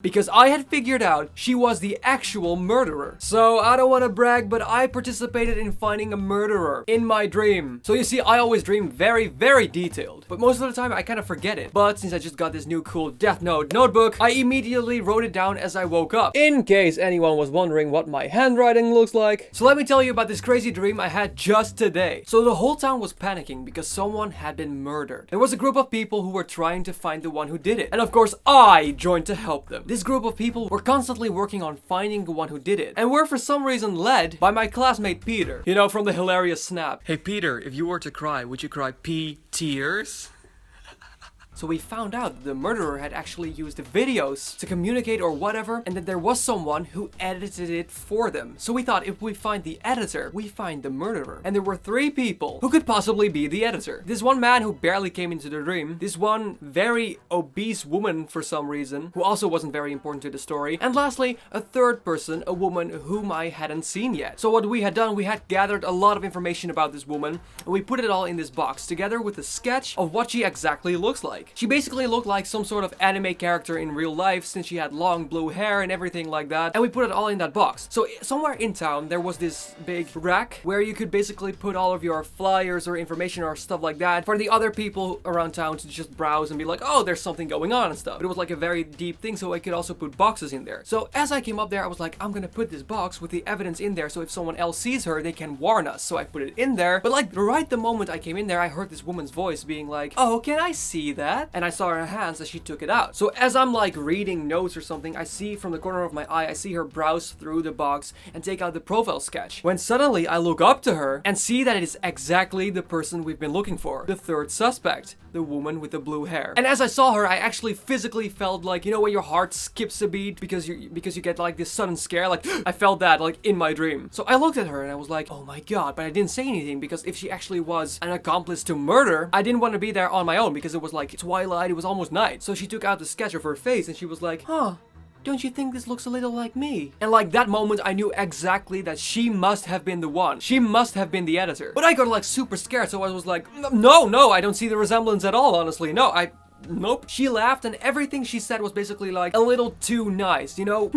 because I had figured out she was the actual murderer. So I don't want to brag, but I participated in finding a murderer in my dream. So you see, I always dream very, very detailed, but most of the time I kind of forget it. But since I just got this new cool Death Note notebook, I immediately wrote it down as I woke up, in case anyone was wondering what my handwriting looks like. So let me tell you about this crazy dream I had just today. So the whole town was panicking because someone had been murdered. There was a group of people who were trying to find the one who did it, and of course I joined to help them. This group of people were constantly working on finding the one who did it, and were for some reason led by my classmate Peter. You know, from the hilarious Snap. Hey Peter, if you were to cry, would you cry pee tears? So we found out that the murderer had actually used the videos to communicate or whatever, and that there was someone who edited it for them. So we thought if we find the editor, we find the murderer. And there were 3 people who could possibly be the editor. This one man who barely came into the dream, this one very obese woman for some reason, who also wasn't very important to the story, and lastly, a 3rd person, a woman whom I hadn't seen yet. So what we had done, we had gathered a lot of information about this woman, and we put it all in this box, together with a sketch of what she exactly looks like. She basically looked like some sort of anime character in real life, since she had long blue hair and everything like that, and we put it all in that box. So somewhere in town there was this big rack where you could basically put all of your flyers or information or stuff like that for the other people around town to just browse and be like, oh, there's something going on and stuff. But it was like a very deep thing, so I could also put boxes in there. So as I came up there, I was like, I'm gonna put this box with the evidence in there, so if someone else sees her, they can warn us. So I put it in there, but like right the moment I came in there, I heard this woman's voice being like, oh, can I see that? And I saw her hands as she took it out. So as I'm like reading notes or something, I see from the corner of my eye, I see her browse through the box and take out the profile sketch. When suddenly I look up to her and see that it is exactly the person we've been looking for. The 3rd suspect. The woman with the blue hair. And as I saw her, I actually physically felt like, you know, when your heart skips a beat because you get like this sudden scare, like I felt that like in my dream. So I looked at her and I was like, oh my god, but I didn't say anything, because if she actually was an accomplice to murder, I didn't want to be there on my own, because it was like twilight, it was almost night. So she took out the sketch of her face and she was like, huh, don't you think this looks a little like me? And like that moment, I knew exactly that she must have been the one. She must have been the editor. But I got like super scared, so I was like, no, I don't see the resemblance at all, honestly. Nope. She laughed, and everything she said was basically like a little too nice, you know?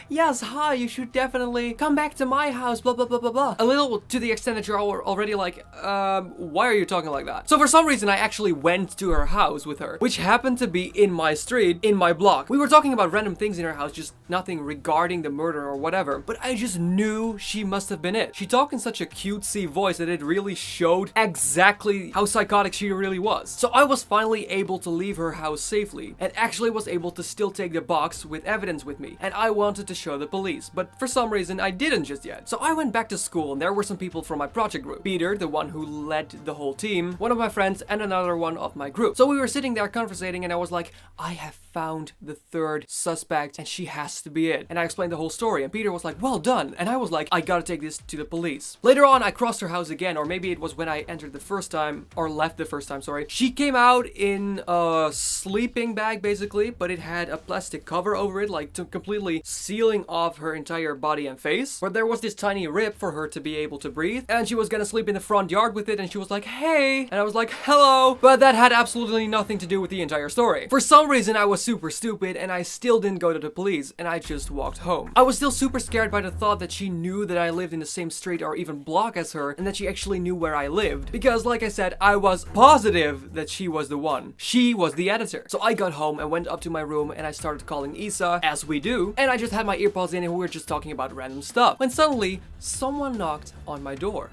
Yes, hi, you should definitely come back to my house, blah, blah, blah, blah, blah. A little to the extent that you're already like, why are you talking like that? So for some reason, I actually went to her house with her, which happened to be in my street, in my block. We were talking about random things in her house, just nothing regarding the murder or whatever, but I just knew she must have been it. She talked in such a cutesy voice that it really showed exactly how psychotic she really was. So I was finally able to leave her house safely, and actually was able to still take the box with evidence with me, and I wanted to show the police, but for some reason I didn't just yet. So I went back to school, and there were some people from my project group. Peter, the one who led the whole team, one of my friends, and another one of my group. So we were sitting there conversating, and I was like, I have found the 3rd suspect, and she has to be it. And I explained the whole story, and Peter was like, well done. And I was like, I gotta take this to the police. Later on, I crossed her house again, or maybe it was when I entered the first time, or left the first time, sorry. She came out in a sleeping bag basically, but it had a plastic cover over it, like completely sealing off her entire body and face. But there was this tiny rip for her to be able to breathe, and she was gonna sleep in the front yard with it, and she was like, hey, and I was like, hello. But that had absolutely nothing to do with the entire story. For some reason, I was super stupid, and I still didn't go to the police, and I just walked home. I was still super scared by the thought that she knew that I lived in the same street or even block as her, and that she actually knew where I lived, because like I said, I was positive that she was the one. She was the editor. So I got home and went up to my room, and I started calling Isa, as we do, and I just had my earpods in and we were just talking about random stuff, when suddenly someone knocked on my door.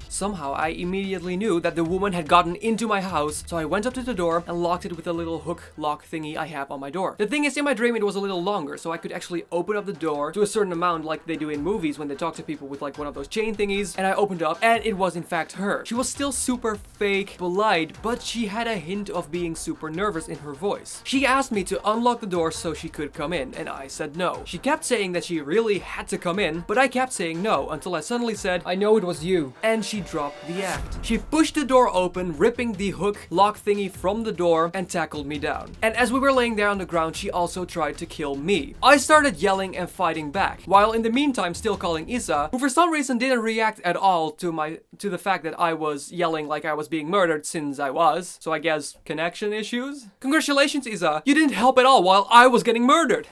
Somehow I immediately knew that the woman had gotten into my house, so I went up to the door and locked it with a little hook lock thingy I have on my door. The thing is, in my dream it was a little longer, so I could actually open up the door to a certain amount like they do in movies when they talk to people with like one of those chain thingies, and I opened up and it was in fact her. She was still super fake polite, but she had a hint of being super nervous in her voice. She asked me to unlock the door so she could come in, and I said no. She kept saying that she really had to come in, but I kept saying no until I suddenly said, I know it was you. And she she dropped the act. She pushed the door open, ripping the hook lock thingy from the door, and tackled me down. And as we were laying there on the ground, she also tried to kill me. I started yelling and fighting back, while in the meantime still calling Isa, who for some reason didn't react at all to the fact that I was yelling like I was being murdered, since I was. So I guess connection issues? Congratulations, Isa. You didn't help at all while I was getting murdered.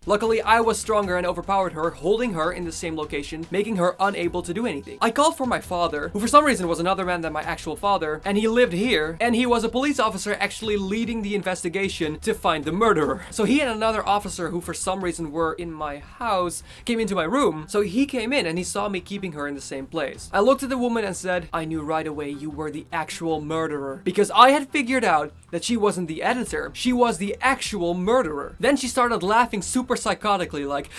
Luckily, I was stronger and overpowered her, holding her in the same location, making her unable to do anything. I called for my father, who for some reason was another man than my actual father, and he lived here, and he was a police officer actually leading the investigation to find the murderer. So he and another officer who for some reason were in my house came into my room. So he came in and he saw me keeping her in the same place. I looked at the woman and said, I knew right away you were the actual murderer, because I had figured out that she wasn't the editor, she was the actual murderer. Then she started laughing super psychotically, like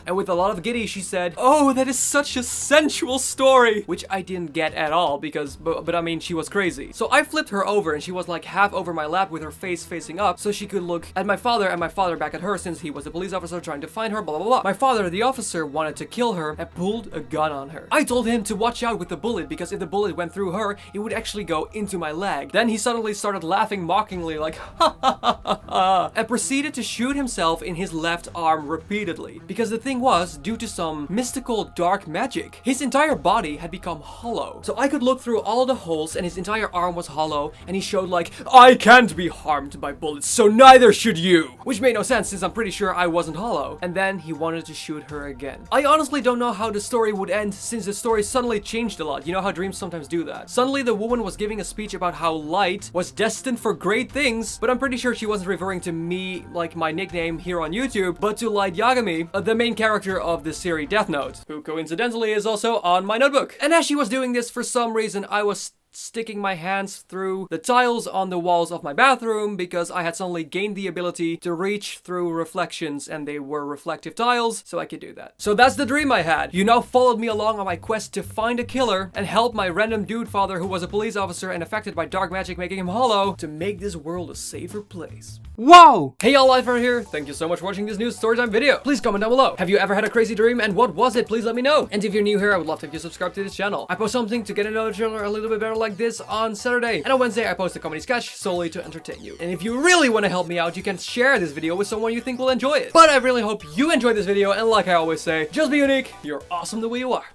and with a lot of giddy she said, oh, that is such a sensual story, which I didn't get at all because, but I mean, she was crazy. So I flipped her over and she was like half over my lap with her face facing up so she could look at my father and my father back at her, since he was a police officer trying to find her, blah blah blah. My father, the officer, wanted to kill her and pulled a gun on her. I told him to watch out with the bullet because if the bullet went through her, it would actually go into my leg. Then he suddenly started laughing mockingly like ha ha ha ha ha, and proceeded to shoot himself in his left arm repeatedly, because the thing was, due to some mystical dark magic, his entire body had become hollow. So I could look through all the holes and his entire arm was hollow, and he showed like, I can't be harmed by bullets, so neither should you, which made no sense since I'm pretty sure I wasn't hollow. And then he wanted to shoot her again. I honestly don't know how the story would end, since the story suddenly changed a lot. You know how dreams sometimes do that. Suddenly the woman was giving a speech about how light was destined for great things, but I'm pretty sure she wasn't referring to me like my nickname here on YouTube, but to Light Yagami, the main character of the series Death Note, who coincidentally is also on my notebook. And as she was doing this, for some reason I was sticking my hands through the tiles on the walls of my bathroom because I had suddenly gained the ability to reach through reflections, and they were reflective tiles, so I could do that. So that's the dream I had. You now followed me along on my quest to find a killer and help my random dude father, who was a police officer and affected by dark magic making him hollow, to make this world a safer place. Wow! Hey y'all, Lifer here. Thank you so much for watching this new Storytime video. Please comment down below. Have you ever had a crazy dream, and what was it? Please let me know. And if you're new here, I would love to have you subscribe to this channel. I post something to get to know each other a little bit better like this on Saturday. And on Wednesday, I post a comedy sketch solely to entertain you. And if you really want to help me out, you can share this video with someone you think will enjoy it. But I really hope you enjoyed this video, and like I always say, just be unique. You're awesome the way you are.